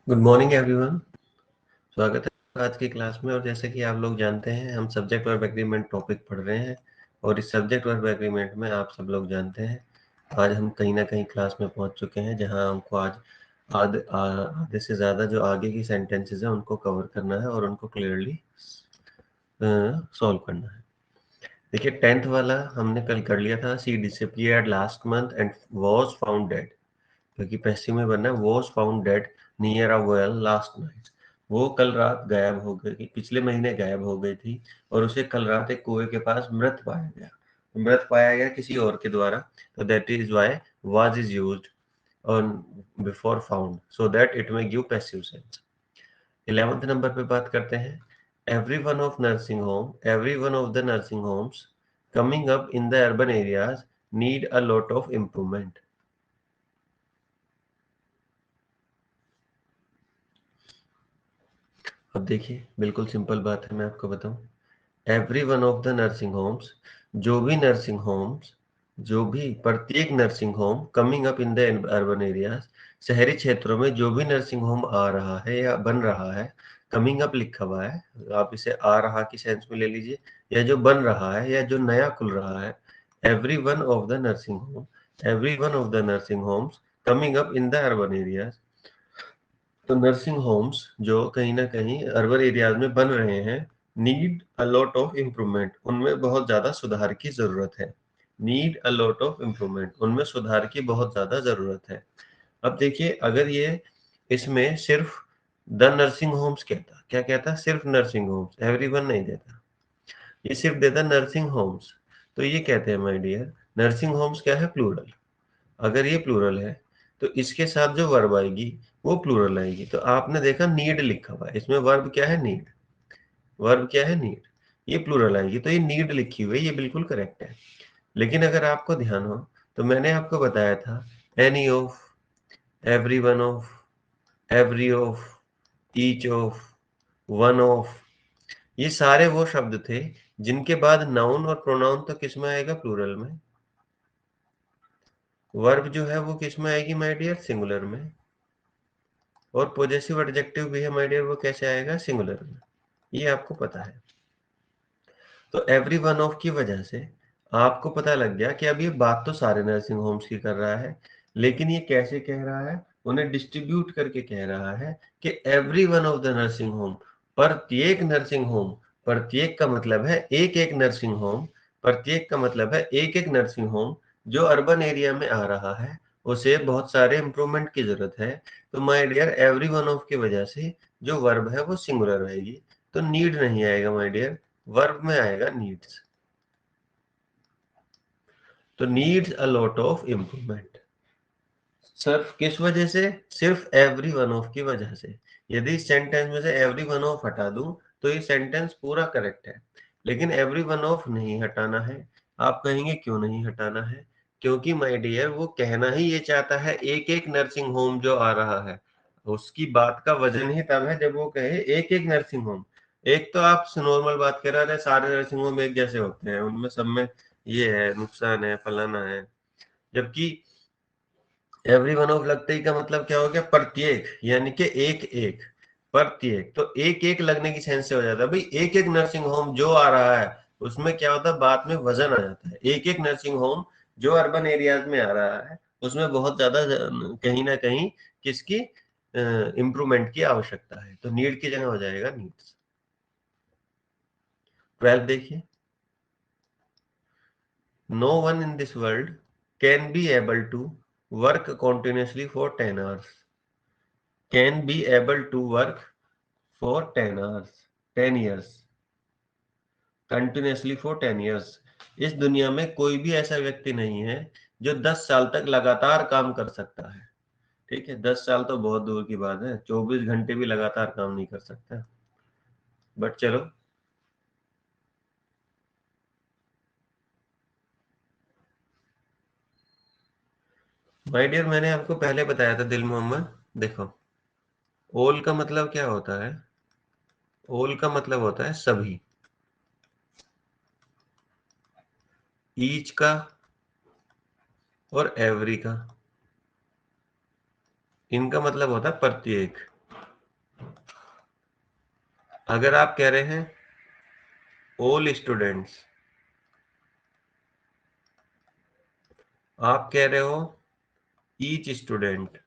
Good morning everyone. स्वागत है आज की क्लास में। और जैसे कि आप लोग जानते हैं, हम सब्जेक्ट वर्ब एग्रीमेंट टॉपिक पढ़ रहे हैं और इस सब्जेक्ट वर्ब एग्रीमेंट में आप सब लोग जानते हैं आज हम कहीं ना कहीं क्लास में पहुंच चुके हैं, जहां हमको आज आधे से ज़्यादा जो आगे की सेंटेंसेस हैं उनको कवर करना है और उनको क्लियरली सॉल्व करना है। देखिए, 10th वाला हमने कल कर लिया था। She disappeared last month and was found dead, क्योंकि पैसिव में बनना है was found dead near a well last night. वो कल रात गायब हो गई, पिछले महीने गायब हो गई थी और उसे कल रात एक कुएं के पास मृत पाया गया। मृत पाया गया किसी और के द्वारा, तो that is why was is used on before found so that it may give passive sense. 11th number पे बात करते हैं। Every one of the nursing homes coming up in the urban areas need a lot of improvement. अब देखिए, बिल्कुल simple बात है, मैं आपको बताऊं। Every one of the nursing homes, जो भी प्रत्येक nursing home coming up in the urban areas, शहरी क्षेत्रों में जो भी नर्सिंग होम आ रहा है या बन रहा है। कमिंग अप लिखा हुआ है, आप इसे आ रहा की सेंस में ले लीजिए, या जो बन रहा है या जो नया खुल रहा है। Every one of the nursing home every one of the nursing homes coming up in the urban areas. तो नर्सिंग होम्स जो कहीं ना कहीं अर्बन एरियाज में बन रहे हैं, need a lot of improvement, उनमें बहुत ज्यादा सुधार की जरूरत है। Need a lot of improvement, उनमें सुधार की बहुत ज्यादा जरूरत है। अब देखिए, अगर ये इसमें सिर्फ द नर्सिंग होम्स कहता, क्या कहता, सिर्फ नर्सिंग होम्स, एवरीवन नहीं देता, ये सिर्फ देता नर्सिंग होम्स, तो ये कहते हैं माय डियर, नर्सिंग होम्स क्या है, प्लूरल। अगर ये प्लूरल है तो इसके साथ जो वर्ब आएगी वो प्लूरल आएगी। तो आपने देखा नीड लिखा हुआ है, इसमें वर्ब क्या है, नीड। वर्ब क्या है, नीड। ये प्लूरल आएगी, तो ये नीड लिखी हुई है, ये बिल्कुल करेक्ट है। लेकिन अगर आपको ध्यान हो तो मैंने आपको बताया था any of, every one of, every of, each of, one of, ये सारे वो शब्द थे जिनके बाद नाउन और प्रोनाउन तो किस में आएगा, प्लूरल में। वर्ब जो है वो किस में आएगी माय डियर, सिंगुलर में। और पॉजेसिव एडजेक्टिव भी है माय डियर, वो कैसे आएगा, सिंगुलर में। ये आपको पता है। तो एवरी वन ऑफ की वजह से आपको पता लग गया कि अब ये बात तो सारे नर्सिंग होम्स की कर रहा है, लेकिन ये कैसे कह रहा है, उन्हें डिस्ट्रीब्यूट करके कह रहा है कि every one of the nursing home, प्रत्येक नर्सिंग होम। प्रत्येक का मतलब है एक एक नर्सिंग होम, प्रत्येक का मतलब है एक एक नर्सिंग होम जो अर्बन एरिया में आ रहा है, उसे बहुत सारे इंप्रूवमेंट की जरूरत है। तो my dear, every one of की वजह से जो वर्ब है वो सिंगुलर रहेगी, तो नीड नहीं आएगा माय डियर, वर्ब में आएगा नीड्स। तो needs a lot of improvement, सिर्फ किस वजह से, सिर्फ एवरी वन ऑफ की वजह से। यदि इस सेंटेंस में से एवरी वन ऑफ हटा दूं तो ये सेंटेंस पूरा करेक्ट है, लेकिन एवरी वन ऑफ नहीं हटाना है। आप कहेंगे क्यों नहीं हटाना है, क्योंकि माय डियर वो कहना ही ये चाहता है एक एक नर्सिंग होम जो आ रहा है, उसकी बात का वजन ही तब है जब वो कहे एक एक नर्सिंग होम। एक तो आप नॉर्मल बात कर रहे हैं, सारे नर्सिंग होम एक जैसे होते हैं, उनमें सब में ये है, नुकसान है, फलाना है। जबकि एवरी वन ऑफ लगते ही का मतलब क्या हो गया, प्रत्येक, यानी कि एक एक, प्रत्येक। तो एक एक लगने की सेंस से हो जाता है भाई, एक एक नर्सिंग होम जो आ रहा है उसमें क्या होता है, बात में वजन आ जाता है। एक एक नर्सिंग होम जो अर्बन एरियाज में आ रहा है उसमें बहुत ज्यादा कहीं ना कहीं किसकी इम्प्रूवमेंट की आवश्यकता है, तो नीड की जगह हो जाएगा नीड्स। 12 देखिए। No one in this world can be able to work continuously for 10 hours, can be able to work for 10 hours, 10 years, continuously for 10 years। इस दुनिया में कोई भी ऐसा व्यक्ति नहीं है जो 10 साल तक लगातार काम कर सकता है। ठीक है, 10 साल तो बहुत दूर की बात है, 24 घंटे भी लगातार काम नहीं कर सकता, बट चलो। माय डियर, मैंने आपको पहले बताया था दिल मोहम्मद, देखो, ऑल का मतलब क्या होता है, ऑल का मतलब होता है सभी। ईच का और एवरी का, इनका मतलब होता है प्रत्येक। अगर आप कह रहे हैं ऑल स्टूडेंट्स, आप कह रहे हो ईच स्टूडेंट,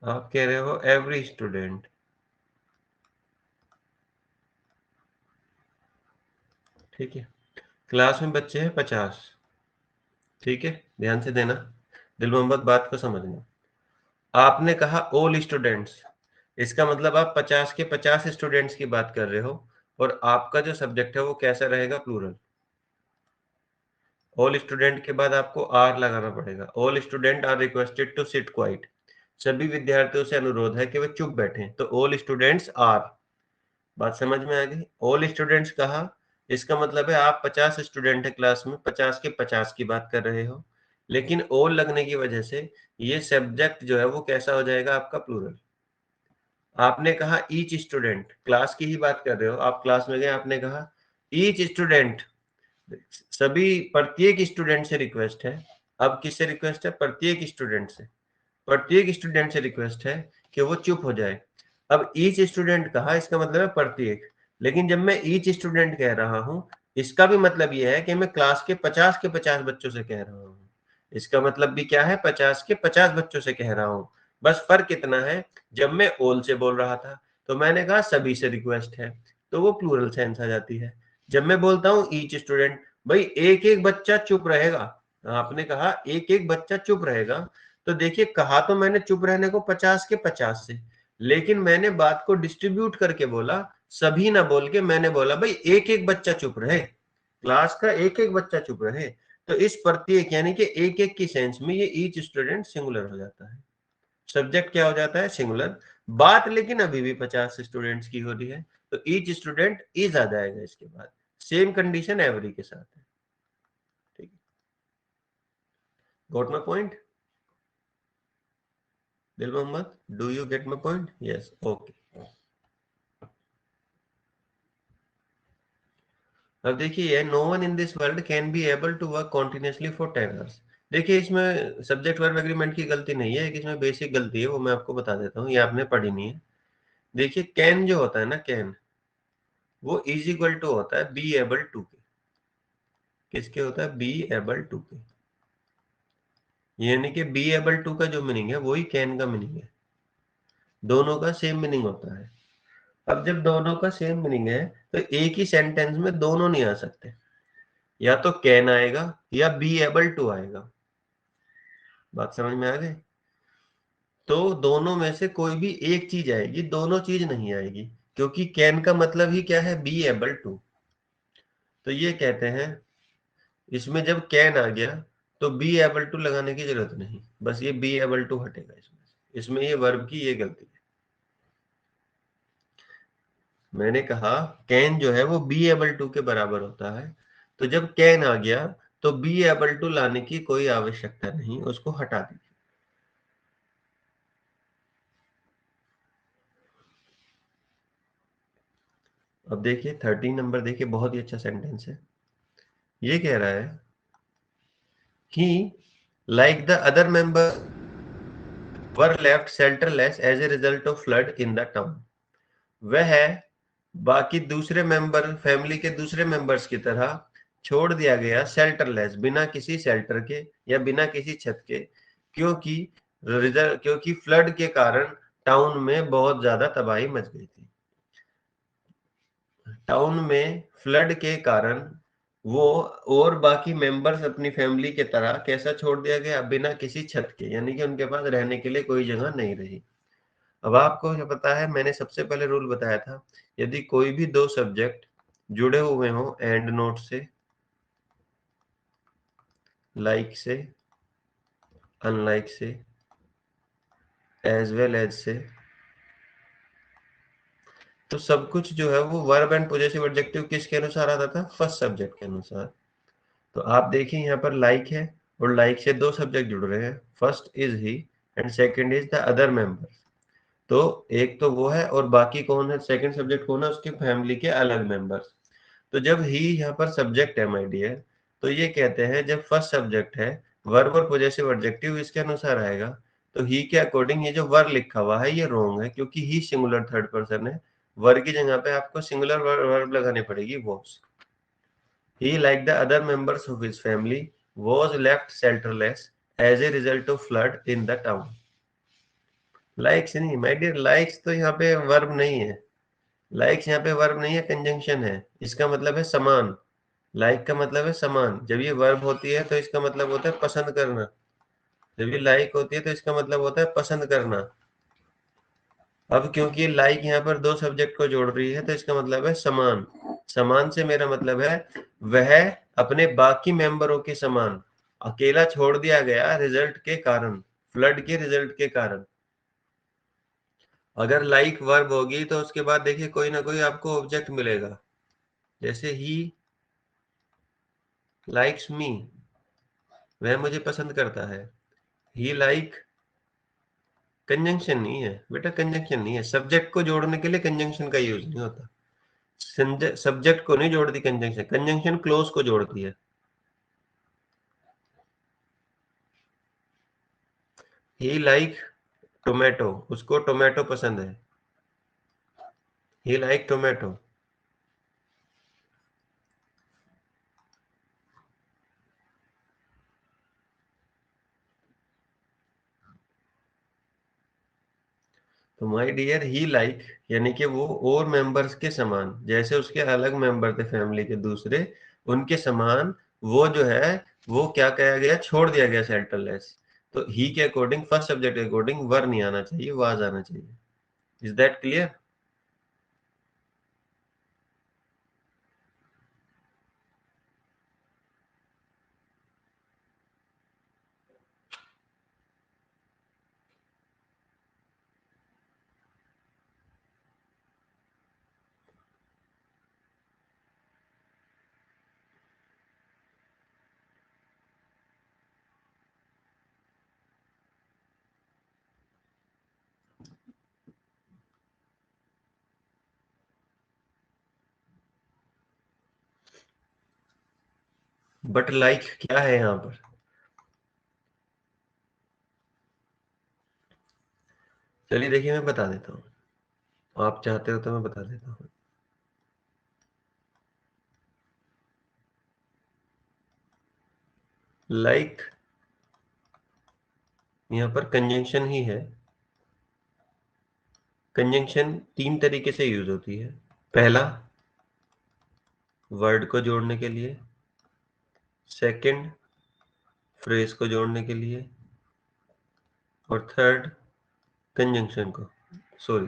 आप कह रहे हो एवरी स्टूडेंट, ठीक है। क्लास में बच्चे हैं 50, ठीक है, ध्यान से देना, दिल मोहम्मद बात को समझना। आपने कहा ऑल स्टूडेंट्स, इसका मतलब आप 50 के 50 स्टूडेंट्स की बात कर रहे हो, और आपका जो सब्जेक्ट है वो कैसा रहेगा, प्लूरल। ऑल स्टूडेंट के बाद आपको आर लगाना पड़ेगा। All student are requested to sit quiet, सभी विद्यार्थियों से अनुरोध है कि वे चुप बैठें, तो ऑल स्टूडेंट्स आर। बात समझ में आ गई? ऑल स्टूडेंट्स कहा, इसका मतलब है आप 50 स्टूडेंट है क्लास में, 50 के 50 की बात कर रहे हो, लेकिन ऑल लगने की वजह से ये सब्जेक्ट जो है वो कैसा हो जाएगा आपका, प्लूरल। आपने कहा ईच स्टूडेंट, क्लास की ही बात कर रहे हो, आप क्लास में गए, आपने कहा ईच स्टूडेंट, सभी प्रत्येक स्टूडेंट से रिक्वेस्ट है। अब किससे रिक्वेस्ट है? प्रत्येक स्टूडेंट से, प्रत्येक स्टूडेंट से रिक्वेस्ट है कि वो चुप हो जाए। अब ईच स्टूडेंट कहा, इसका मतलब है प्रत्येक, लेकिन जब मैं ईच स्टूडेंट कह रहा हूं, इसका भी मतलब यह है कि मैं क्लास के 50 बच्चों से कह रहा हूं। इसका मतलब भी क्या है, 50 के 50 बच्चों से कह रहा हूं। बस फर्क इतना है, जब मैं ऑल से बोल रहा था तो मैंने कहा सभी से रिक्वेस्ट है, तो वो प्लूरल सेंस आ जाती है। जब मैं बोलता हूं ईच स्टूडेंट, भाई एक एक बच्चा चुप रहेगा, आपने कहा एक एक बच्चा चुप रहेगा, तो देखिए कहा तो मैंने चुप रहने को 50 के 50 से, लेकिन मैंने बात को डिस्ट्रीब्यूट करके बोला, सभी ना बोल के मैंने बोला भाई एक एक बच्चा चुप रहे, क्लास का एक एक बच्चा चुप रहे। तो इस प्रत्येक यानी कि एक एक की सेंस में ये ईच स्टूडेंट सिंगुलर हो जाता है, सब्जेक्ट क्या हो जाता है, सिंगुलर। बात लेकिन अभी भी 50 स्टूडेंट्स की हो रही है, तो ईच स्टूडेंट इज आ जाएगा इसके बाद, सेम कंडीशन एवरी के साथ है, ठीक है। Got my point Dil Mohammad? Do you get my point? Yes, okay. अब देखिए, no one in this world can be able to work continuously for 10 hours. देखिए इसमें सब्जेक्ट वर्ब एग्रीमेंट की गलती नहीं है, इसमें बेसिक गलती है, वो मैं आपको बता देता हूँ, ये आपने पढ़ी नहीं है। देखिए कैन जो होता है ना, कैन, वो इज इक्वल टू होता है बी एबल टू के। किसके होता है? बी एबल टू के, यानी कि बी एबल टू का जो मीनिंग है वही कैन का मीनिंग है, दोनों का सेम मीनिंग होता है। अब जब दोनों का सेम मीनिंग है, तो एक ही सेंटेंस में दोनों नहीं आ सकते, या तो कैन आएगा या बी एबल टू आएगा। बात समझ में आ गई? तो दोनों में से कोई भी एक चीज आएगी, दोनों चीज नहीं आएगी, क्योंकि कैन का मतलब ही क्या है, बी एबल टू। तो ये कहते हैं, इसमें जब कैन आ गया तो बी एबल टू लगाने की जरूरत नहीं, बस ये बी एबल टू हटेगा इसमें ये वर्ब की ये गलती है। मैंने कहा कैन जो है वो बी एबल टू के बराबर होता है, तो जब कैन आ गया तो बी एबल टू लाने की कोई आवश्यकता नहीं, उसको हटा दीजिए। अब देखिए 13 नंबर, देखिए बहुत ही अच्छा सेंटेंस है। ये कह रहा है कि like the other member were left shelterless as a result of flood in the town, वह बाकी दूसरे मेंबर, फैमिली के दूसरे मेंबर्स की तरह छोड़ दिया गया शेल्टरलेस, बिना किसी शेल्टर के या बिना किसी छत के, क्योंकि क्योंकि फ्लड के कारण टाउन में बहुत ज्यादा तबाही मच गई थी। टाउन में फ्लड के कारण वो और बाकी मेंबर्स अपनी फैमिली के तरह कैसा छोड़ दिया गया, बिना किसी छत के, यानी कि उनके पास रहने के लिए कोई जगह नहीं रही। अब आपको जो पता है, मैंने सबसे पहले रूल बताया था, यदि कोई भी दो सब्जेक्ट जुड़े हुए हों एंड नोट से, लाइक से, अनलाइक से, एज वेल एज से, तो सब कुछ जो है वो वर्ब एंड पॉजेसिव एडजेक्टिव किसके अनुसार आता था, फर्स्ट सब्जेक्ट के अनुसार। तो आप देखिए यहाँ पर लाइक है, और लाइक से दो सब्जेक्ट जुड़ रहे हैं, first is he and second is the other member. तो एक तो वो है, और बाकी कौन है, सेकंड सब्जेक्ट कौन है, उसके फैमिली के अलग मेंबर्स। तो जब ही यहाँ पर सब्जेक्ट है माय डियर, तो ये कहते हैं जब फर्स्ट सब्जेक्ट है, वर्ब और पॉजेसिव एडजेक्टिव इसके अनुसार आएगा। तो ही के अकॉर्डिंग ये जो वर लिखा हुआ है ये रॉन्ग है, क्योंकि ही सिंगुलर थर्ड पर्सन है। वर की जगह पे आपको सिंगुलर वर्ब लगानी पड़ेगी, was. He, like the other members of his family, was left shelterless as a result of flood in the town. Likes नहीं, my dear, likes तो यहाँ पे वर्ब नहीं है। लाइक्स यहाँ पे वर्ब नहीं है, कंजंक्शन है। इसका मतलब है समान। लाइक का मतलब है समान। जब ये वर्ब होती है तो इसका मतलब होता है पसंद करना। जब ये लाइक होती है तो इसका मतलब होता है पसंद करना। अब क्योंकि ये लाइक यहाँ पर दो सब्जेक्ट को जोड़ रही है तो इसका मतलब है समान। समान से मेरा मतलब है वह अपने बाकी मेंबरों के समान अकेला छोड़ दिया गया रिजल्ट के कारण, फ्लड के रिजल्ट के कारण। अगर लाइक वर्ब होगी तो उसके बाद देखिए कोई ना कोई आपको ऑब्जेक्ट मिलेगा। जैसे ही लाइक्स मी, वह मुझे पसंद करता है। ही लाइक, कंजंक्शन नहीं है बेटा, कंजंक्शन नहीं है। सब्जेक्ट को जोड़ने के लिए कंजंक्शन का यूज नहीं होता। सब्जेक्ट को नहीं जोड़ती कंजंक्शन, कंजंक्शन क्लोज को जोड़ती है। ही लाइक टोमेटो, उसको टोमेटो पसंद है। ही लाइक टोमेटो। तो माय डियर, ही लाइक यानी कि वो और मेंबर्स के समान, जैसे उसके अलग मेंबर थे फैमिली के दूसरे, उनके समान वो जो है वो क्या कहा गया, छोड़ दिया गया शेल्टरलेस। तो ही के अकॉर्डिंग, फर्स्ट सब्जेक्ट के अकॉर्डिंग वर नहीं आना चाहिए, वाज आना चाहिए। Is that clear? But like क्या है यहाँ पर? चलिए देखिए, मैं बता देता हूँ। आप चाहते हो तो मैं बता देता हूँ। लाइक यहाँ पर कंजंक्शन ही है। कंजंक्शन तीन तरीके से यूज होती है। पहला, वर्ड को जोड़ने के लिए। सेकंड, फ्रेज को जोड़ने के लिए। और थर्ड, कंजंक्शन को, सॉरी,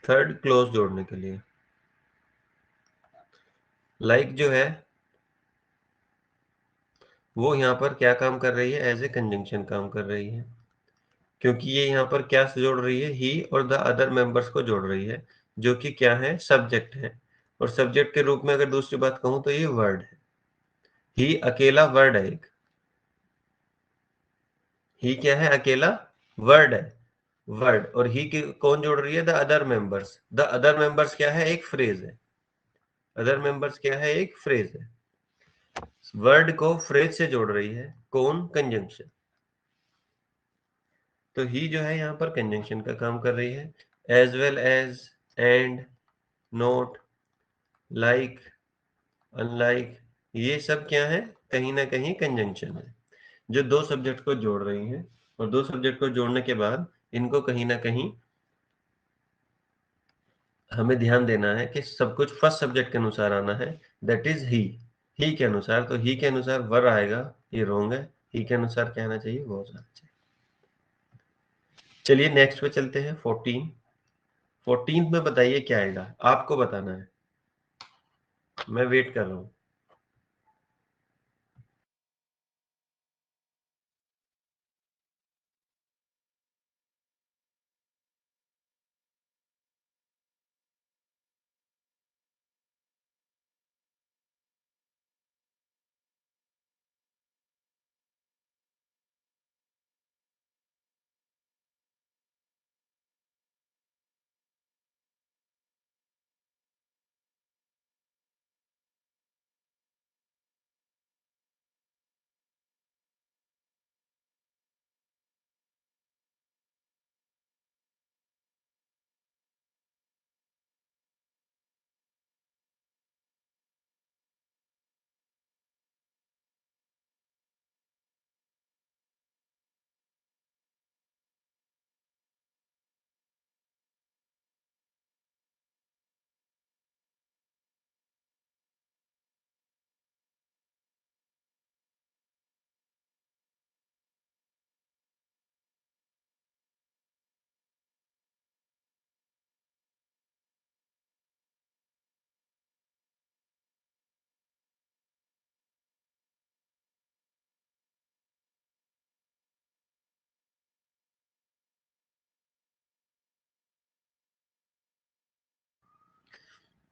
थर्ड क्लोज जोड़ने के लिए। लाइक जो है वो यहाँ पर क्या काम कर रही है, एज ए कंजंक्शन काम कर रही है, क्योंकि ये यहाँ पर क्या से जोड़ रही है, ही और द अदर मेंबर्स को जोड़ रही है, जो कि क्या है, सब्जेक्ट है। और सब्जेक्ट के रूप में अगर दूसरी बात कहूं तो ये वर्ड है। ही अकेला वर्ड है एक। ही क्या है, अकेला वर्ड है। वर्ड और ही के कौन जोड़ रही है, the other members. The other members क्या है, एक फ्रेज है। अदर मेंबर्स क्या है, एक फ्रेज है। वर्ड को फ्रेज से जोड़ रही है कौन, कंजंक्शन। तो ही जो है यहाँ पर कंजंक्शन का काम कर रही है। As well as, and, not, like, unlike, ये सब क्या है, कहीं ना कहीं कंजंक्शन है, जो दो सब्जेक्ट को जोड़ रही है। और दो सब्जेक्ट को जोड़ने के बाद इनको कहीं ना कहीं हमें ध्यान देना है कि सब कुछ फर्स्ट सब्जेक्ट के अनुसार आना है, दैट इज ही के अनुसार। तो ही के अनुसार वर आएगा, ये रॉन्ग है। ही के अनुसार क्या आना चाहिए, वो आना चाहिए। चलिए नेक्स्ट पे चलते हैं, 14। 14 में बताइए क्या आएगा, आपको बताना है। मैं वेट कर रहा हूँ।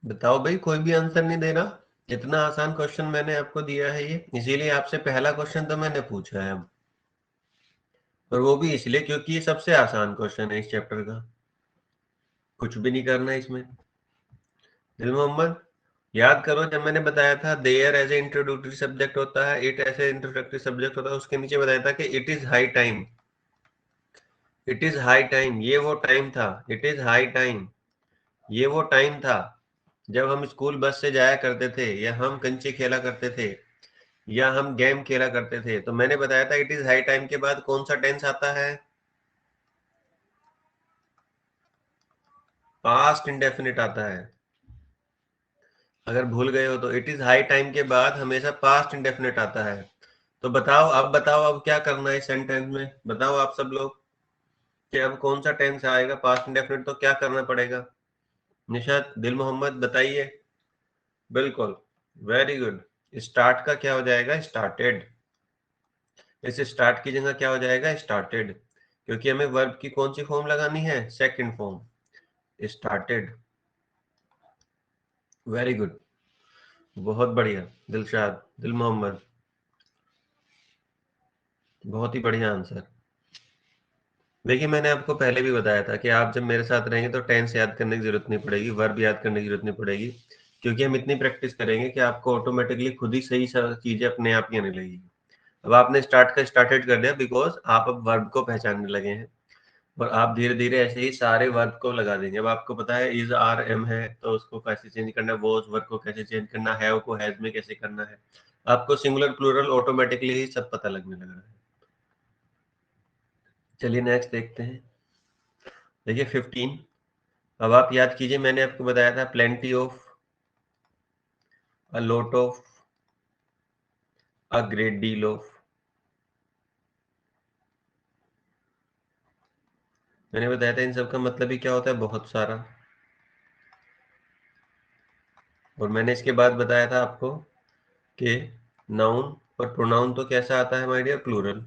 बताओ भाई, कोई भी आंसर नहीं दे रहा। इतना आसान क्वेश्चन मैंने आपको दिया है ये, इसीलिए आपसे पहला क्वेश्चन तो मैंने पूछा है अब। और वो भी इसलिए क्योंकि ये सबसे आसान क्वेश्चन है इस चैप्टर का। कुछ भी नहीं करना है इसमें। दिल मोहम्मद, याद करो जब मैंने बताया था there as a introductory subject होता है, इट ऐसे इंट्रोडक्टरी सब्जेक्ट होता है, उसके नीचे बताया था कि it is high time. It is high time, ये वो टाइम था। इट इज हाई टाइम, ये वो टाइम था जब हम स्कूल बस से जाया करते थे, या हम कंचे खेला करते थे, या हम गेम खेला करते थे। तो मैंने बताया था इट इज हाई टाइम के बाद कौन सा टेंस आता है? पास्ट इंडेफिनिट आता है। अगर भूल गए हो तो इट इज हाई टाइम के बाद हमेशा पास्ट इंडेफिनिट आता है। तो बताओ, अब बताओ, अब क्या करना है सेंटेंस में? बताओ आप सब लोग कि अब कौन सा टेंस आएगा पास्ट इंडेफिनिट, तो क्या करना पड़ेगा? निशात, दिल मोहम्मद, बताइए। बिल्कुल, वेरी गुड। स्टार्ट का क्या हो जाएगा? स्टार्टेड। इस स्टार्ट की जगह क्या हो जाएगा? स्टार्टेड। क्योंकि हमें वर्ब की कौन सी फॉर्म लगानी है? Second form, started. Very good, बहुत बढ़िया। दिलशाद, दिल मोहम्मद, बहुत ही बढ़िया आंसर। देखिए, मैंने आपको पहले भी बताया था कि आप जब मेरे साथ रहेंगे तो टेंस याद करने की जरूरत नहीं पड़ेगी, वर्ब याद करने की जरूरत नहीं पड़ेगी। क्योंकि हम इतनी प्रैक्टिस करेंगे कि आपको ऑटोमेटिकली खुद ही सही चीजें अपने आप ही आने लगेगी। अब आपने स्टार्ट का स्टार्टेड कर दिया बिकॉज आप अब वर्ब को पहचानने लगे हैं। और आप धीरे धीरे ऐसे ही सारे वर्ब को लगा देंगे। अब आपको पता है इज आर एम है तो उसको कैसे चेंज करना है, वॉज वर्ब को कैसे चेंज करना है, हैव को हैज में कैसे करना है। आपको सिंगुलर प्लूरल ऑटोमेटिकली ही सब पता लगने लग रहा है। चलिए नेक्स्ट देखते हैं। देखिए 15। अब आप याद कीजिए, मैंने आपको बताया था plenty of, a lot of, a great deal of. मैंने बताया था इन सब का मतलब ही क्या होता है? बहुत सारा। और मैंने इसके बाद बताया था आपको कि नाउन और प्रोनाउन तो कैसा आता है माय डियर? प्लूरल।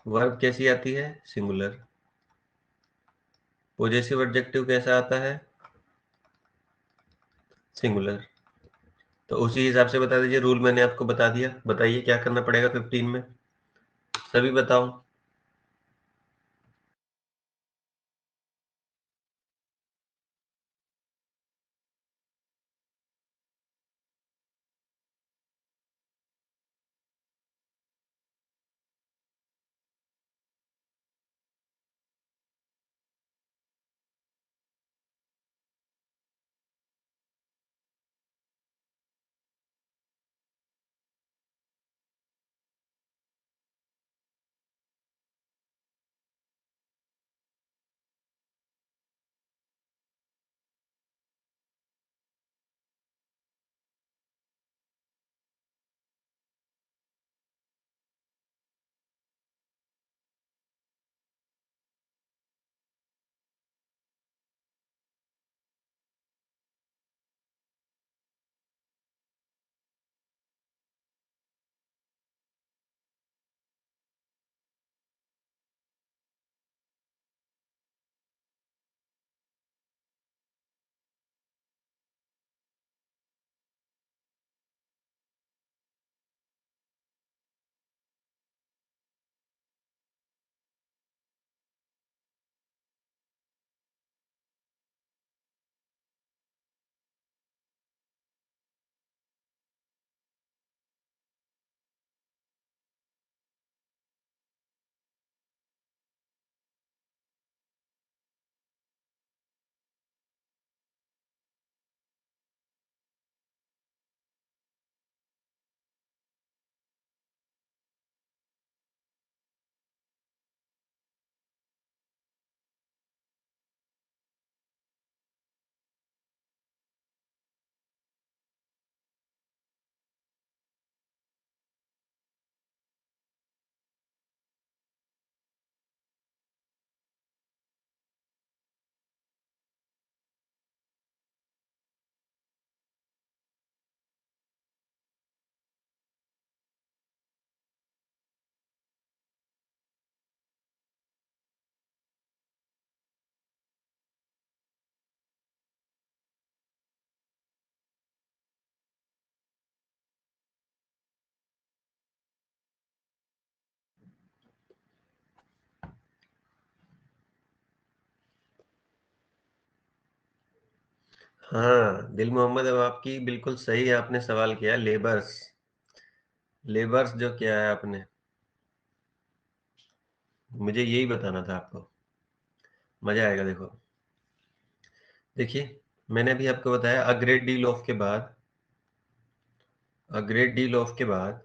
वर्ब कैसी आती है? सिंगुलर। पॉजेसिव एडजेक्टिव कैसा आता है? सिंगुलर। तो उसी हिसाब से बता दीजिए, रूल मैंने आपको बता दिया। बताइए क्या करना पड़ेगा 15 में? सभी बताओ। हाँ दिल मोहम्मद, अब आपकी बिल्कुल सही आपने सवाल किया। लेबर्स, लेबर्स जो किया है आपने, मुझे यही बताना था आपको। मजा आएगा देखो। देखिए, मैंने अभी आपको बताया अ ग्रेट डील ऑफ के बाद, अ ग्रेट डील ऑफ के बाद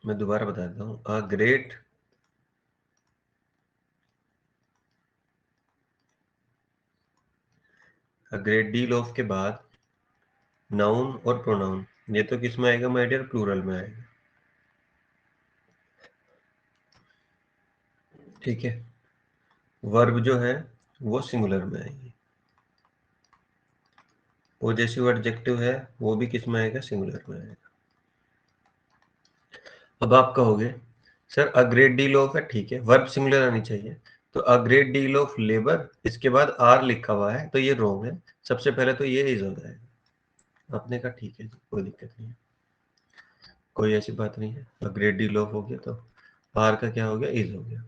मैं दोबारा बता देता हूँ। अ ग्रेट डील ऑफ के बाद नाउन और प्रोनाउन, ये तो किस में आएगा माय डियर? प्लूरल में आएगा। ठीक है। वर्ब जो है वो सिंगुलर में आएगी। पॉजेसिव एडजेक्टिव है वो भी किस में आएगा? सिंगुलर में आएगा। अब आप कहोगे sir a great deal of है, ठीक है, वर्ब सिंगुलर आनी चाहिए, तो अ ग्रेट डील ऑफ लेबर, इसके बाद आर लिखा हुआ है तो ये रॉन्ग है। सबसे पहले तो ये इज हो जाएगा। आपने कहा ठीक है जी, कोई दिक्कत नहीं है, कोई ऐसी बात नहीं है। अ ग्रेट डील ऑफ हो गया तो आर का क्या हो गया? इज हो गया।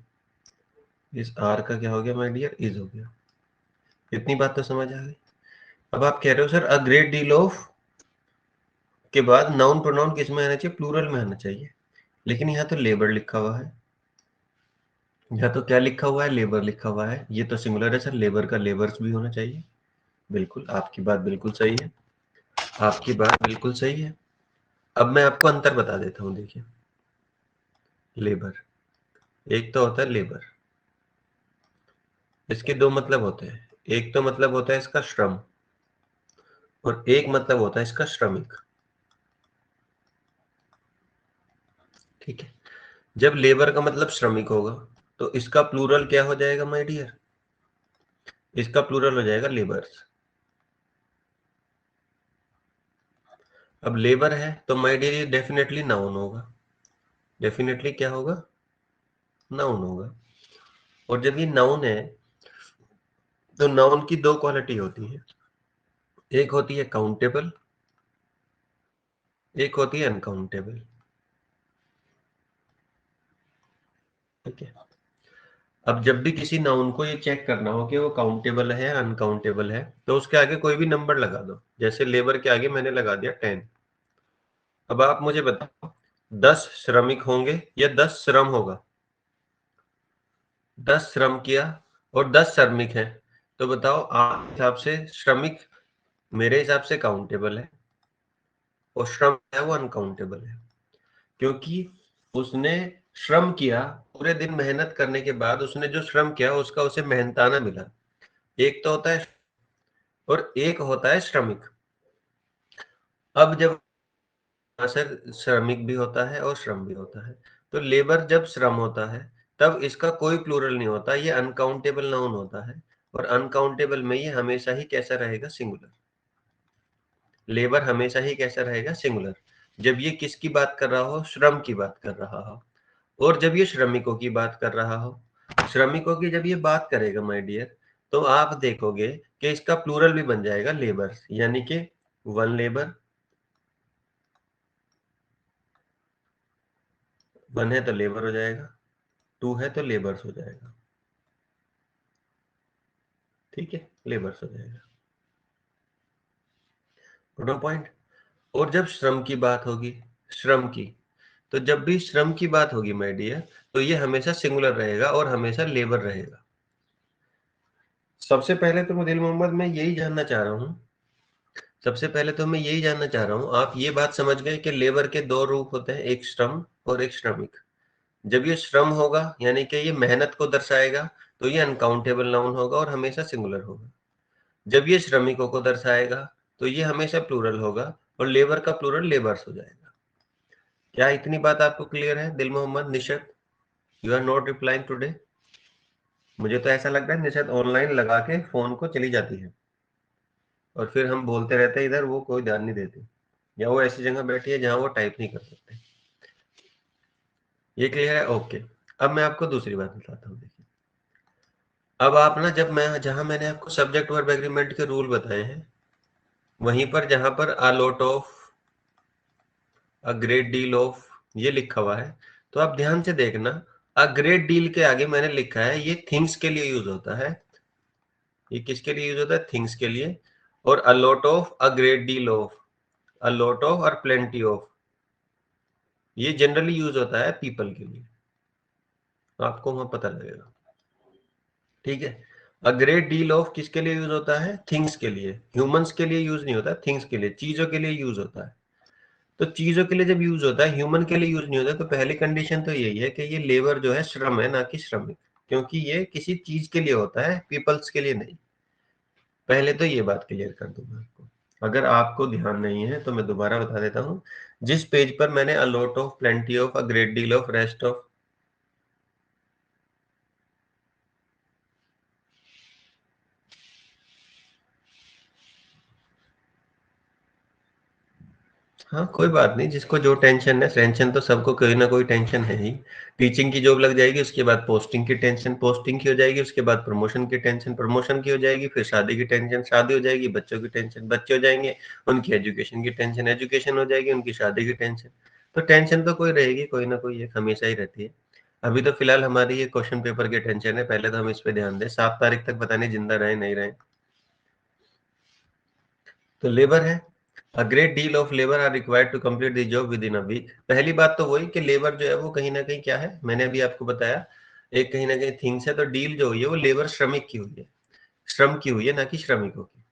इस आर का क्या हो गया माय डियर? इज हो गया। इतनी बात तो समझ आ गई। अब आप कह रहे हो sir a great deal of के बाद नाउन प्रोनाउन किस में आना चाहिए? प्लूरल में आना चाहिए, लेकिन यहाँ तो लेबर लिखा हुआ है। यहाँ तो क्या लिखा हुआ है? लेबर लिखा हुआ है। ये तो सिंगुलर है सर, लेबर का लेबर्स भी होना चाहिए। बिल्कुल, आपकी बात बिल्कुल सही है, आपकी बात बिल्कुल सही है। अब मैं आपको अंतर बता देता हूँ। देखिए, लेबर, एक तो होता है लेबर, इसके दो मतलब होते हैं। एक तो मतलब होता है इसका श्रम, और एक मतलब होता है इसका श्रमिक। ठीक है। जब लेबर का मतलब श्रमिक होगा तो इसका प्लूरल क्या हो जाएगा माय डियर? इसका प्लूरल हो जाएगा लेबर्स। अब लेबर है तो माय डियर ये डेफिनेटली नाउन होगा। डेफिनेटली क्या होगा? नाउन होगा। और जब ये नाउन है तो नाउन की दो क्वालिटी होती है, एक होती है काउंटेबल, एक होती है अनकाउंटेबल। ठीक है। अब जब भी किसी नाउन को ये चेक करना हो कि वो काउंटेबल है या अनकाउंटेबल है, तो उसके आगे कोई भी नंबर लगा दो। जैसे लेबर के आगे मैंने लगा दिया 10। अब आप मुझे बताओ 10 श्रमिक होंगे या 10 श्रम होगा? 10 श्रम किया और 10 श्रमिक हैं, तो बताओ आप हिसाब से श्रमिक मेरे हिसाब से काउंटेबल है और श्रम है वो अनकाउंटेबल है, क्योंकि उसने श्रम किया, पूरे दिन मेहनत करने के बाद उसने जो श्रम किया उसका उसे मेहनताना मिला। एक तो होता है और एक होता है श्रमिक। अब जब सर श्रमिक भी होता है और श्रम भी होता है, तो लेबर जब श्रम होता है तब इसका कोई प्लूरल नहीं होता, ये अनकाउंटेबल नाउन होता है। और अनकाउंटेबल में ये हमेशा ही कैसा रहेगा? सिंगुलर। लेबर हमेशा ही कैसा रहेगा? सिंगुलर। जब ये किसकी बात कर रहा हो? श्रम की बात कर रहा हो। और जब ये श्रमिकों की बात कर रहा हो, श्रमिकों की जब ये बात करेगा माय डियर, तो आप देखोगे कि इसका प्लूरल भी बन जाएगा लेबर्स, यानी कि 1 लेबर, 1 है तो लेबर हो जाएगा, 2 है तो लेबर्स हो जाएगा। ठीक है, लेबर्स हो जाएगा। No point. और जब श्रम की बात होगी, श्रम की, तो जब भी श्रम की बात होगी माय डियर, तो ये हमेशा सिंगुलर रहेगा और हमेशा लेबर रहेगा। सबसे पहले तो दिल मोहम्मद मैं यही जानना चाह रहा हूँ, सबसे पहले तो मैं यही जानना चाह रहा हूँ, आप ये बात समझ गए कि लेबर के दो रूप होते हैं, एक श्रम और एक श्रमिक। जब ये श्रम होगा यानी कि ये मेहनत को दर्शाएगा, तो ये अनकाउंटेबल नाउन होगा और हमेशा सिंगुलर होगा। जब ये श्रमिकों को दर्शाएगा तो ये हमेशा प्लूरल होगा और लेबर का प्लूरल लेबर्स हो जाएगा। क्या इतनी बात आपको क्लियर है Dil Mohammad? Nishat, you are not replying today. मुझे तो ऐसा लग रहा है निशत ऑनलाइन लगा के फोन को चली जाती है और फिर हम बोलते रहते हैं इधर, वो कोई ध्यान नहीं देती, या वो ऐसी जगह बैठी है जहां वो टाइप नहीं कर सकते। ये क्लियर है? ओके। अब मैं आपको दूसरी बात बताता हूँ। देखिए, अब आप ना, जब मैं जहां मैंने आपको सब्जेक्ट वर्ब एग्रीमेंट के रूल बताए हैं, वहीं पर जहां पर a lot of, a great deal of ये लिखा हुआ है, तो आप ध्यान से देखना, अ ग्रेट डील के आगे मैंने लिखा है ये थिंग्स के लिए यूज होता है। ये किसके लिए यूज होता है? थिंग्स के लिए। और a lot of, a great deal of, a lot of और प्लेंटी ऑफ, ये जनरली यूज होता है पीपल के लिए। आपको वहां पता लगेगा। ठीक है। अ ग्रेट डील ऑफ किसके लिए यूज होता है? थिंग्स के लिए। ह्यूमंस के लिए यूज नहीं होता, थिंग्स के लिए, चीजों के लिए यूज होता है। तो चीजों के लिए जब यूज होता है, ह्यूमन के लिए यूज नहीं होता, तो पहली कंडीशन तो यही है कि ये लेबर जो है श्रम है, ना कि श्रमिक, क्योंकि ये किसी चीज के लिए होता है, पीपल्स के लिए नहीं। पहले तो ये बात क्लियर कर दूं मैं आपको। अगर आपको ध्यान नहीं है तो मैं दोबारा बता देता हूँ। जिस पेज पर मैंने a lot of, plenty of, a great deal of, rest of, हाँ कोई बात नहीं, जिसको जो टेंशन है, टेंशन तो सबको कोई ना कोई टेंशन है ही। टीचिंग की जॉब लग जाएगी, उसके बाद पोस्टिंग की टेंशन, पोस्टिंग की हो जाएगी, उसके बाद प्रमोशन की टेंशन, प्रमोशन की हो जाएगी, फिर शादी की टेंशन, शादी हो जाएगी, बच्चों की टेंशन, बच्चे हो जाएंगे, उनकी एजुकेशन की टेंशन, एजुकेशन हो जाएगी, उनकी शादी की टेंशन। तो टेंशन तो कोई रहेगी, कोई ना कोई एक हमेशा ही रहती है। अभी तो फिलहाल हमारी ये क्वेश्चन पेपर की टेंशन है, पहले तो हम इस पे ध्यान दें। 7 तारीख तक पता नहीं जिंदा रहे नहीं रहे। तो लेबर है, a great deal of labour are required to complete the job within a week. पहली बात तो वही कि लेबर जो है वो कहीं ना कहीं क्या है, मैंने अभी आपको बताया, एक कहीं ना कहीं थिंग्स है। तो डील जो हुई है वो लेबर श्रमिक की हुई है, श्रम की हुई है, ना कि श्रमिकों की।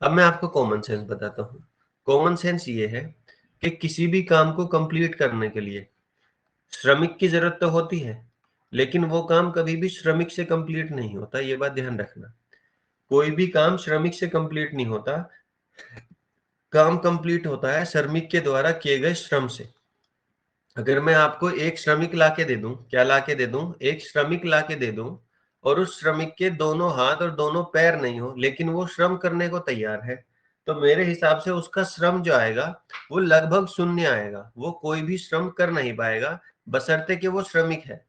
अब मैं आपको कॉमन सेंस बताता हूँ। कॉमन सेंस ये है कि किसी भी काम को कंप्लीट करने के लिए श्रमिक की जरूरत तो होती है, लेकिन वो काम कभी भी श्रमिक से कंप्लीट नहीं होता, ये बात ध्यान रखना। कोई भी काम श्रमिक से कंप्लीट नहीं होता। काम कंप्लीट होता है श्रमिक के द्वारा किए गए श्रम से। अगर मैं आपको एक श्रमिक लाके दे दूं, क्या लाके दे दूं? एक श्रमिक लाके दे दूं, और उस श्रमिक के दोनों हाथ और दोनों पैर नहीं हो, लेकिन वो श्रम करने को तैयार है, तो मेरे हिसाब से उसका श्रम जो आएगा वो लगभग शून्य आएगा। वो कोई भी श्रम कर नहीं पाएगा, बशर्ते कि वो श्रमिक है।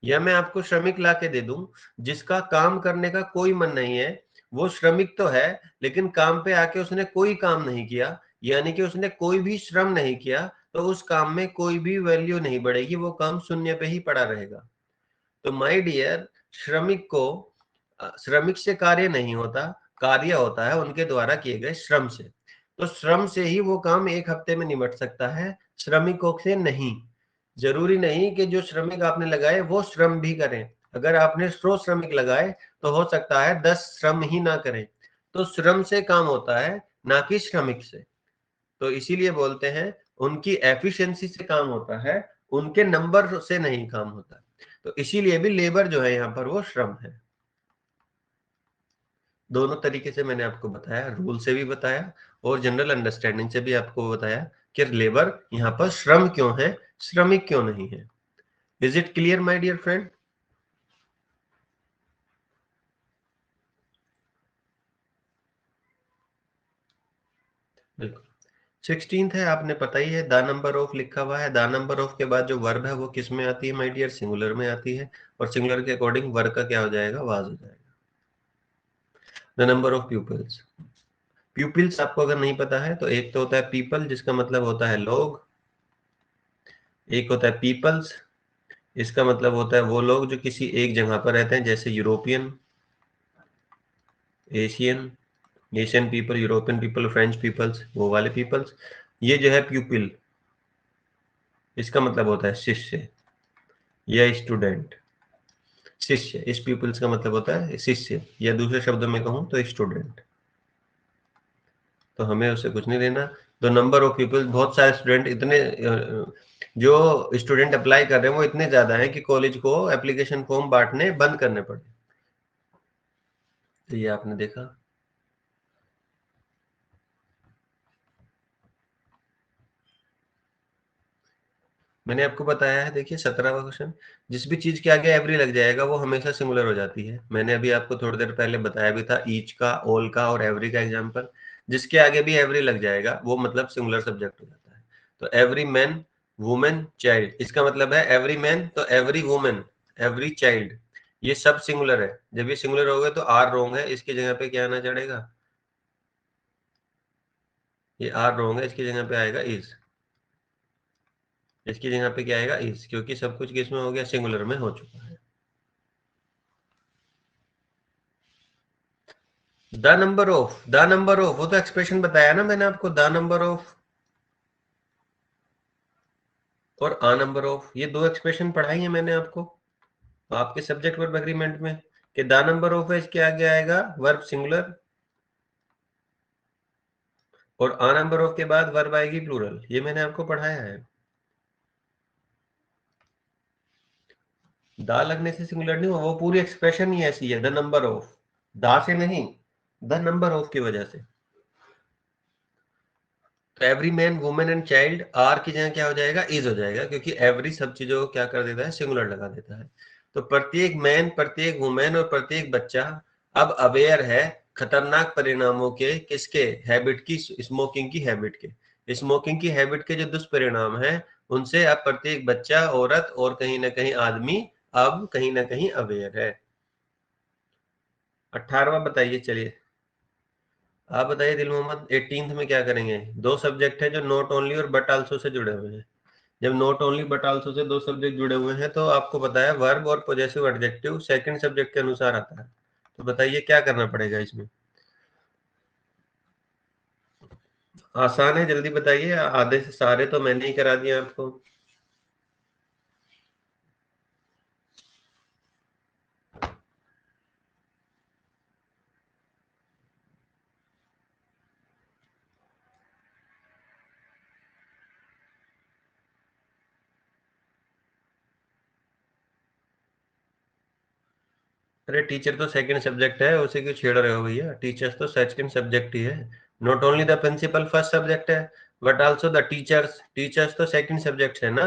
या मैं आपको श्रमिक ला के दे दूं जिसका काम करने का कोई मन नहीं है, वो श्रमिक तो है लेकिन काम पे आके उसने कोई काम नहीं किया, यानी कि उसने कोई भी श्रम नहीं किया, तो उस काम में कोई भी वैल्यू नहीं बढ़ेगी, वो काम शून्य पे ही पड़ा रहेगा। तो माय डियर, श्रमिक को श्रमिक से कार्य नहीं होता, कार्य होता है उनके द्वारा किए गए श्रम से। तो श्रम से ही वो काम एक हफ्ते में निपट सकता है, श्रमिकों से नहीं। जरूरी नहीं कि जो श्रमिक आपने लगाए वो श्रम भी करें। अगर आपने 100 श्रमिक लगाए तो हो सकता है 10 श्रम ही ना करें। तो श्रम से काम होता है, ना कि श्रमिक से। तो इसीलिए बोलते हैं उनकी एफिशिएंसी से काम होता है, उनके नंबर से नहीं काम होता। तो इसीलिए भी लेबर जो है यहाँ पर वो श्रम है। दोनों तरीके से मैंने आपको बताया, रूल से भी बताया और जनरल अंडरस्टैंडिंग से भी आपको बताया कि लेबर यहाँ पर श्रम क्यों है, श्रमिक क्यों नहीं है। Is it clear my dear friend? बिल्कुल। 16th है, आपने पता ही है, द नंबर ऑफ लिखा हुआ है। द नंबर ऑफ के बाद जो वर्ब है वो किस में आती है माय डियर? सिंगुलर में आती है। और सिंगुलर के अकॉर्डिंग वर्ब का क्या हो जाएगा? वाज हो जाएगा। The number of pupils. Pupils आपको अगर नहीं पता है तो एक तो होता है पीपल, जिसका मतलब होता है लोग। एक होता है पीपल्स, इसका मतलब होता है वो लोग जो किसी एक जगह पर रहते हैं, जैसे European, Asian, Asian people, European people, French peoples, वो वाले पीपल्स। ये जो है प्यूपिल, इसका मतलब होता है शिष्य या स्टूडेंट। शिष्य, इस पीपल्स का मतलब होता है शिष्य, या दूसरे शब्दों में कहूं तो स्टूडेंट। तो हमें उससे कुछ नहीं लेना। तो नंबर ऑफ पीपल, बहुत सारे स्टूडेंट, इतने जो स्टूडेंट अप्लाई कर रहे हैं वो इतने ज्यादा हैं कि कॉलेज को एप्लीकेशन फॉर्म बांटने बंद करने पड़े। तो ये आपने देखा। मैंने आपको बताया है, देखिए 17वां क्वेश्चन, जिस भी चीज के आगे एवरी लग जाएगा वो हमेशा सिंगुलर हो जाती है। मैंने अभी आपको थोड़ी देर पहले बताया भी था, ईच का, ऑल का और एवरी का एग्जांपल। जिसके आगे भी एवरी लग जाएगा वो मतलब सिंगुलर सब्जेक्ट हो जाता है। तो एवरी मैन, वुमेन, चाइल्ड, इसका मतलब है एवरी मैन तो एवरी वुमेन, एवरी चाइल्ड, ये सब सिंगुलर है। जब ये सिंगुलर हो गए तो आर रॉन्ग है, इसकी जगह पे क्या आना चढ़ेगा? ये आर रॉन्ग है, इसकी जगह पे आएगा इज। इसकी जगह पे क्या आएगा, इज, क्योंकि सब कुछ किस में हो गया, सिंगुलर में हो चुका है। द नंबर ऑफ वो तो एक्सप्रेशन बताया ना मैंने आपको, द नंबर ऑफ और आ नंबर ऑफ, ये दो एक्सप्रेशन पढ़ाई है मैंने आपको आपके सब्जेक्ट वर्ब एग्रीमेंट में, कि द नंबर ऑफ है इसके आगे आएगा वर्ब सिंगुलर, और आ नंबर ऑफ के बाद वर्ब आएगी प्लूरल, ये मैंने आपको पढ़ाया है। दा लगने से सिंगुलर नहीं हुआ, वो पूरी एक्सप्रेशन ही ऐसी है, द नंबर ऑफ, दा से नहीं, द नंबर ऑफ की वजह से। तो every man women and child, are की जगह क्या हो जाएगा, इज हो जाएगा, क्योंकि एवरी सब चीजों को क्या कर देता है, सिंगुलर लगा देता है। तो प्रत्येक मैन, प्रत्येक वुमेन और प्रत्येक बच्चा अब अवेयर है खतरनाक परिणामों के, किसके, हैबिट की, स्मोकिंग की हैबिट के, स्मोकिंग की हैबिट के जो दुष्परिणाम है, उनसे अब प्रत्येक बच्चा, औरत और कहीं ना कहीं आदमी अब कहीं ना कहीं अवेयर है। 18वां बताइए, चलिए आप बताइए दिल मोहम्मद, 18th में क्या करेंगे। दो सब्जेक्ट है जो नॉट ओनली और बट आल्सो से जुड़े हुए हैं। जब not only but also say दो सब्जेक्ट जुड़े हुए हैं तो आपको बताया वर्ब और पॉजेसिव एडजेक्टिव सेकंड सब्जेक्ट के अनुसार आता है। तो बताइए क्या करना पड़ेगा इसमें। आसान है, जल्दी बताइए, आधे से सारे तो मैंने ही करा दिया आपको। अरे टीचर तो सेकंड सब्जेक्ट है, उसे क्यों छेड़ रहे हो भैया, टीचर्स तो सेकंड सब्जेक्ट ही है। Not only the principal first subject है, but also the teachers, teachers तो सेकंड सब्जेक्ट है ना।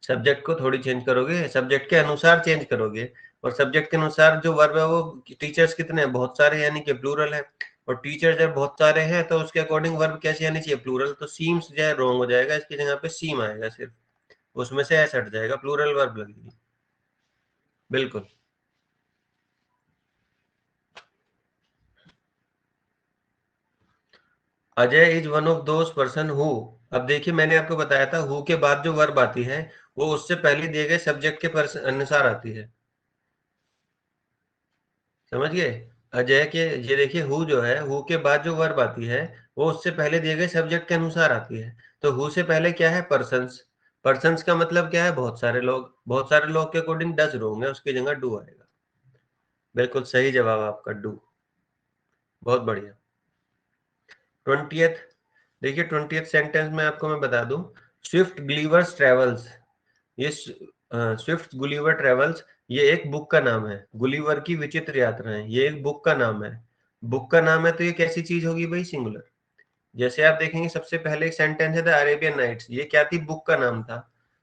सब्जेक्ट को थोड़ी चेंज करोगे, सब्जेक्ट के अनुसार चेंज करोगे। और सब्जेक्ट के अनुसार जो वर्ब है वो, टीचर्स कितने हैं, बहुत सारे, यानी कि प्लूरल है। और टीचर जब बहुत सारे हैं तो उसके अकॉर्डिंग वर्ब कैसे आनी चाहिए, प्लूरल। तो सीम्स जो है रॉन्ग हो जाएगा, इसकी जगह पे सीम आएगा सिर्फ, उसमें से ऐसा हट जाएगा, प्लूरल वर्ब लगेगी। बिल्कुल। Ajay is one of those person who, अब देखिए मैंने आपको बताया था हु के बाद जो वर्ब आती है वो उससे पहले दिए गए सब्जेक्ट के अनुसार आती है, समझ गए। अजय के, ये देखिए हु जो है, हु के बाद जो वर्ब आती है वो उससे पहले दिए गए सब्जेक्ट के अनुसार आती है। तो हु से पहले क्या है, पर्सन्स, पर्सन्स का मतलब क्या है, बहुत सारे लोग, बहुत सारे लोग के अकॉर्डिंग डज रॉन्ग है, उसकी जगह डू आएगा। बिल्कुल सही जवाब आपका, डू। बहुत बढ़िया। 20th, देखिए 20th सेंटेंस में आपको मैं बता दूं, स्विफ्ट ग्लीवर्स ट्रेवल्स, ये स्विफ्ट गुलिवर ट्रेवल्स, ये एक बुक का नाम है। गुलिवर की विचित्र यात्राएं, ये एक बुक का नाम है। बुक का नाम है तो ये कैसी चीज होगी भाई, सिंगुलर। जैसे आप देखेंगे सबसे पहले एक सेंटेंस है द अरेबियन नाइट्स, ये क्या थी, बुक का नाम था।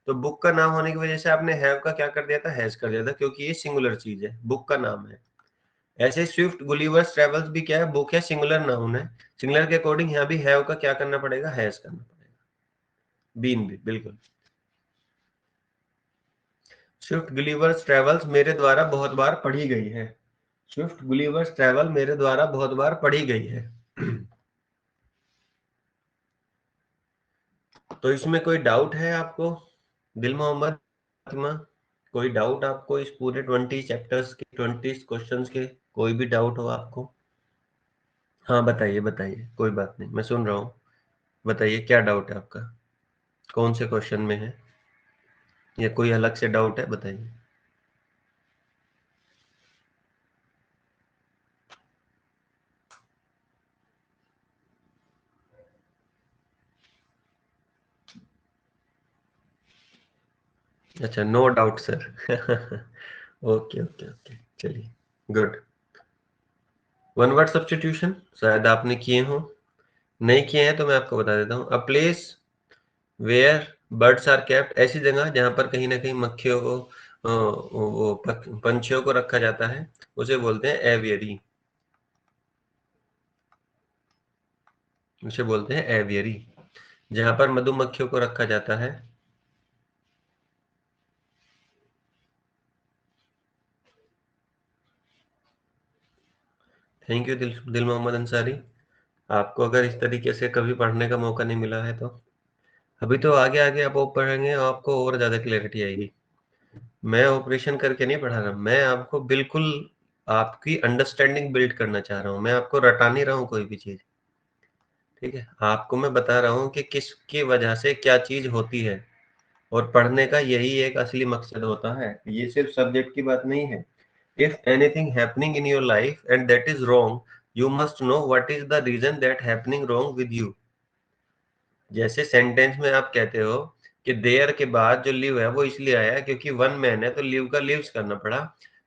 तो बुक का नाम होने की वजह से आपने हैव का क्या कर दिया था, हैज कर दिया था, क्योंकि ये सिंगुलर चीज है, बुक का नाम है। ऐसे स्विफ्ट गुलिवर्स ट्रेवल्स भी क्या है, बुक है, सिंगुलर नाउन है। सिंगुलर के अकॉर्डिंग यहाँ भी हैव का क्या करना पड़ेगा, हैज करना पड़ेगा। बीन भी, बिल्कुल। स्विफ्ट गुलिवर्स ट्रेवल्स मेरे द्वारा बहुत बार पढ़ी गई है। स्विफ्ट गुलिवर्स ट्रेवल मेरे द्वारा बहुत बार पढ़ी गई है। तो इसमें कोई डाउट है आपको, दिल मोहम्मद, फातिमा, कोई डाउट आपको इस पूरे 20 चैप्टर्स के, 20 क्वेश्चंस के, कोई भी डाउट हो आपको। हाँ बताइए बताइए, कोई बात नहीं, मैं सुन रहा हूँ। बताइए क्या डाउट है आपका, कौन से क्वेश्चन में है, या कोई अलग से डाउट है, बताइए। अच्छा, no doubt sir. Okay okay okay, चलिए, गुड। वन वर्ड सब्स्टिट्यूशन शायद आपने किए हो, नहीं किए हैं तो मैं आपको बता देता हूँ। A place where birds are kept, ऐसी जगह जहां पर कहीं ना कहीं मक्खियों को, वो पंछियों को रखा जाता है, उसे बोलते हैं एवियरी, उसे बोलते हैं एवियरी। जहां पर मधुमक्खियों को रखा जाता है। थैंक यू दिल मोहम्मद अंसारी। आपको अगर इस तरीके से कभी पढ़ने का मौका नहीं मिला है तो अभी तो आगे आगे आप पढ़ेंगे आपको और ज्यादा क्लैरिटी आएगी। मैं ऑपरेशन करके नहीं पढ़ा रहा, मैं आपको बिल्कुल आपकी अंडरस्टैंडिंग बिल्ड करना चाह रहा हूँ, मैं आपको रटा नहीं रहा हूँ कोई भी चीज। ठीक है, आपको मैं बता रहा हूँ कि किसकी वजह से क्या चीज होती है, और पढ़ने का यही एक असली मकसद होता है, ये सिर्फ सब्जेक्ट की बात नहीं है। If anything happening in your life and that is wrong, you must know what is the reason that happening wrong with you. जैसे सेंटेंस में आप कहते हो कि देयर के बाद जो लिव है वो इसलिए आया क्योंकि वन मैन है तो लिव का लिव्स करना पड़ा।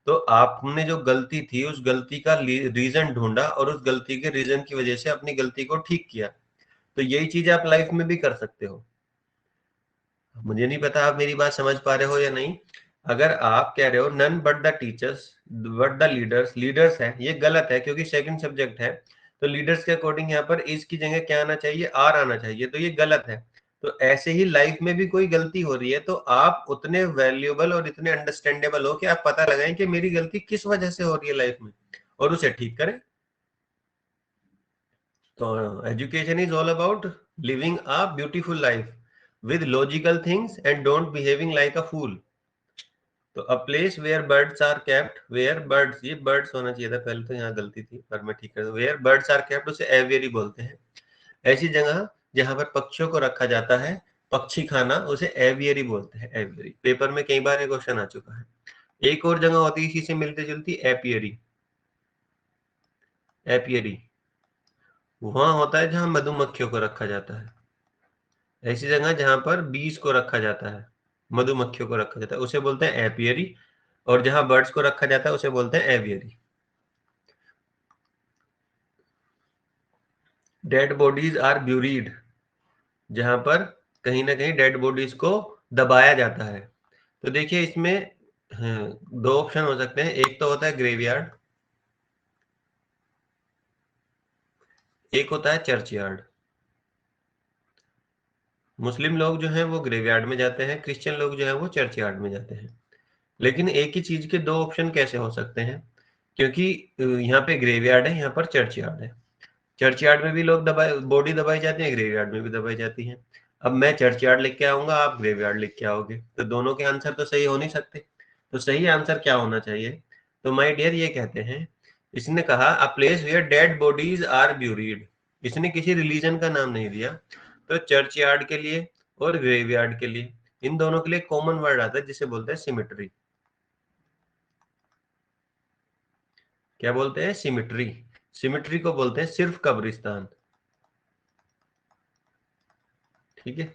तो आपने जो गलती थी उस गलती का रीजन ढूंढा और उस गलती के रीजन की वजह से अपनी गलती को ठीक किया। तो यही चीज आप लाइफ में भी कर सकते हो। मुझे नहीं पता आप मेरी बात समझ पा रहे हो या नहीं। अगर आप कह रहे हो none but the teachers but the leaders, leaders है, ये गलत है क्योंकि सेकंड सब्जेक्ट है। तो लीडर्स के अकॉर्डिंग यहाँ पर इस की जगह क्या आना चाहिए, आर आना चाहिए, तो ये गलत है। तो ऐसे ही लाइफ में भी कोई गलती हो रही है तो आप उतने वैल्यूएबल और इतने अंडरस्टैंडेबल हो कि आप पता लगाएं कि मेरी गलती किस वजह से हो रही है लाइफ में, और उसे ठीक करें। तो education is all about living a beautiful life with logical things and don't behaving like a fool। तो a place where birds are kept, where birds, ये birds होना चाहिए था, पहले तो यहाँ गलती थी पर मैं ठीक कर दूं। where birds are kept उसे एवियरी बोलते हैं। ऐसी जगह जहां पर पक्षियों को रखा जाता है, पक्षी खाना, उसे एवियरी बोलते हैं। एवियरी पेपर में कई बार ये क्वेश्चन आ चुका है। एक और जगह होती है इसी से मिलती जुलती, एपियरी। एपियरी वहां होता है जहां मधुमक्खियों को रखा जाता है। ऐसी जगह जहां पर बीज को रखा जाता है, मधुमक्खियों को रखा जाता है, उसे बोलते हैं एपियरी। और जहां बर्ड्स को रखा जाता है उसे बोलते हैं aviary. Dead bodies are buried, जहां पर कहीं ना कहीं डेड बॉडीज को दबाया जाता है। तो देखिए इसमें दो ऑप्शन हो सकते हैं, एक तो होता है ग्रेवयार्ड, एक होता है चर्चयार्ड। मुस्लिम लोग जो हैं वो ग्रेवयार्ड में जाते हैं, क्रिश्चियन लोग जो हैं वो चर्चयार्ड में जाते हैं। लेकिन एक ही चीज के दो ऑप्शन कैसे हो सकते हैं, क्योंकि यहाँ पे ग्रेवयार्ड है, यहाँ पर चर्चयार्ड है। चर्चयार्ड में भी लोग दबाए बॉडी दबाई जाती है, ग्रेवयार्ड में भी दबाई जाती है। अब मैं चर्चयार्ड लिख के आऊंगा, आप ग्रेवयार्ड लिख के आओगे, तो दोनों के आंसर तो सही हो नहीं सकते। तो सही आंसर क्या होना चाहिए? तो माय डियर ये कहते हैं, इसने कहा a place where dead bodies are buried, इसने किसी रिलीजन का नाम नहीं दिया। तो चर्चयार्ड के लिए और ग्रेवयार्ड के लिए, इन दोनों के लिए कॉमन वर्ड आता है जिसे बोलते हैं सिमिट्री। क्या बोलते हैं? सिमिट्री। सिमिट्री को बोलते हैं सिर्फ कब्रिस्तान। ठीक है,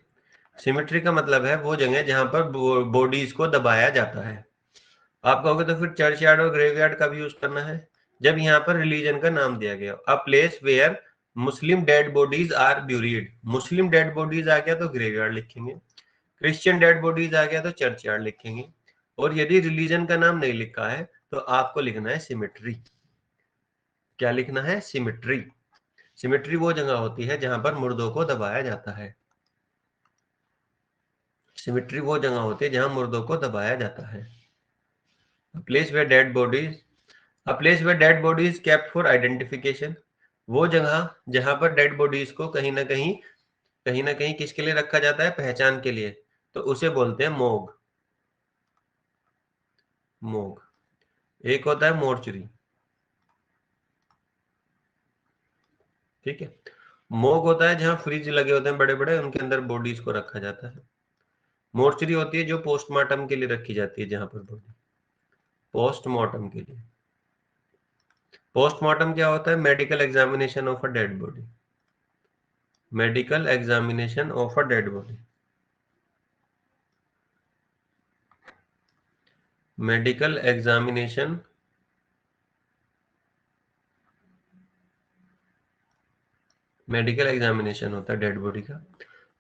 सिमेट्री का मतलब है वो जगह जहां पर बॉडीज को दबाया जाता है। आप कहोगे तो फिर चर्च यार्ड और ग्रेवयार्ड का भी यूज करना है, जब यहाँ पर रिलीजन का नाम दिया गया। A place where Muslim dead bodies are buried, Muslim dead bodies आ गया तो ग्रेवयार्ड लिखेंगे, क्रिश्चियन डेड बॉडीज आ गया तो चर्च यार्ड लिखेंगे। और यदि रिलीजन का नाम नहीं लिखा है तो आपको लिखना है सिमेट्री। क्या लिखना है? सिमेट्री। सिमेट्री वो जगह होती है जहां पर मुर्दों को दबाया जाता है। सिमेट्री वो जगह होती है जहां मुर्दों को दबाया जाता है। A place where dead bodies, a place where dead bodies kept for identification, वो जगह जहां पर डेड बॉडीज को कहीं ना कहीं किसके लिए रखा जाता है? पहचान के लिए। तो उसे बोलते हैं मोग। मोग। एक होता है मोर्चरी। ठीक है, मोग होता है जहां फ्रिज लगे होते हैं बड़े बड़े, उनके अंदर बॉडीज को रखा जाता है। मोर्चरी होती है जो पोस्टमार्टम के लिए रखी जाती है, जहां पर बॉडी पोस्टमार्टम के लिए। पोस्टमार्टम क्या होता है? Medical examination of a dead body. Medical examination of a dead body. Medical examination, medical examination होता है डेड बॉडी का।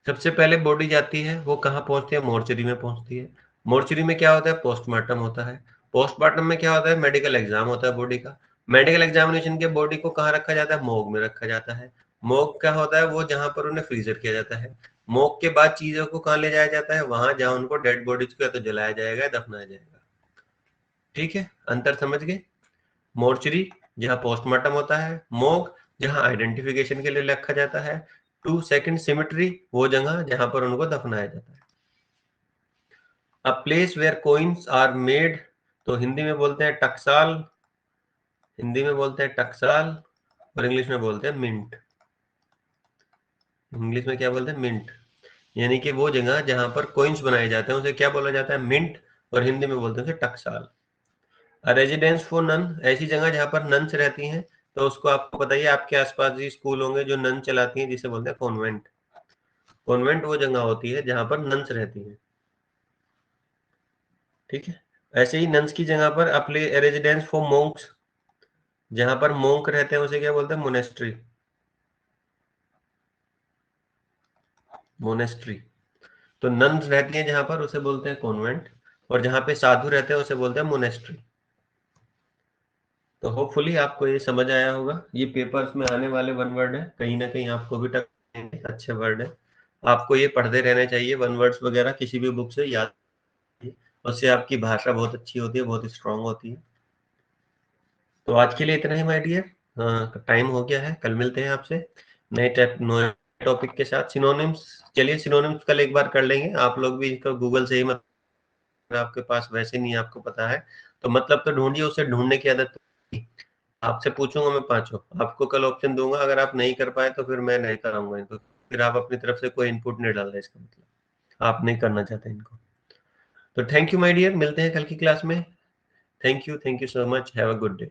सबसे पहले बॉडी जाती है, वो कहाँ पहुंचती है? मोर्चरी में पहुंचती है। मोर्चरी में क्या होता है? पोस्टमार्टम होता है। पोस्टमार्टम में क्या होता है? मेडिकल एग्जाम होता है बॉडी का। मेडिकल एग्जामिनेशन के बॉडी को कहाँ रखा जाता है? मोग में रखा जाता है। मोग क्या होता है? वो जहां पर उन्हें फ्रीजर किया जाता है। मोग के बाद चीजों को कहाँ ले जाया जाता है? वहां जहां उनको डेड बॉडीज को या तो जलाया जाएगा या दफनाया जाएगा। ठीक है, अंतर समझ गए? मोर्चरी जहां पोस्टमार्टम होता है, मोग जहां आइडेंटिफिकेशन के लिए रखा जाता है, टू सेकंड सिमेट्री, वो जगह जहां पर उनको दफनाया जाता है। A place where coins are made, तो हिंदी में बोलते हैं टकसाल, हिंदी में बोलते हैं टकसाल, और इंग्लिश में बोलते हैं मिंट। इंग्लिश में क्या बोलते हैं? मिंट। यानी कि वो जगह जहां पर कोइंस बनाए जाते हैं उसे क्या बोला जाता है? मिंट, और हिंदी में बोलते हैं उसे टकसाल। रेजिडेंस फॉर नन, ऐसी जगह जहां पर नन्स रहती हैं, तो उसको आपको बताइए, आपके आसपास भी स्कूल होंगे जो नन चलाती हैं, जिसे बोलते हैं कॉन्वेंट। कॉन्वेंट वो जगह होती है जहां पर नन्स रहती हैं, ठीक है। ऐसे ही नन्स की जगह पर अपने रेजिडेंस फॉर मोंक्स, जहां पर मोंक रहते हैं उसे क्या बोलते हैं? मोनेस्ट्री। मोनेस्ट्री। तो नन्स रहती हैं जहां पर उसे बोलते हैं कॉन्वेंट, और जहां पे साधु रहते हैं उसे बोलते हैं मोनेस्ट्री। तो होपफुली आपको ये समझ आया होगा। ये पेपर्स में आने वाले वन वर्ड है, कहीं ना कहीं आपको भी टक अच्छे वर्ड है। आपको ये पढ़ते रहने चाहिए, वन वर्ड्स वगैरह किसी भी बुक से याद, उससे आपकी भाषा बहुत अच्छी होती है, बहुत स्ट्रांग होती है। तो आज के लिए इतना ही माय डियर, टाइम हो गया है, कल मिलते हैं आपसे नए टॉपिक के साथ। सिनोनिम्स, चलिए सिनोनिम्स कल एक बार कर लेंगे, आप लोग भी इसको गूगल से ही, मतलब आपके पास वैसे नहीं आपको पता है तो मतलब तो ढूंढिए, उसे ढूंढने की आदत। आपसे पूछूंगा मैं पांचों, आपको कल ऑप्शन दूंगा, अगर आप नहीं कर पाए तो फिर मैं नहीं कराऊंगा इनको, फिर आप अपनी तरफ से कोई इनपुट नहीं डाल रहे, इसका मतलब आप नहीं करना चाहते इनको। तो थैंक यू माय डियर, मिलते हैं कल की क्लास में। Thank you so much, have a good day.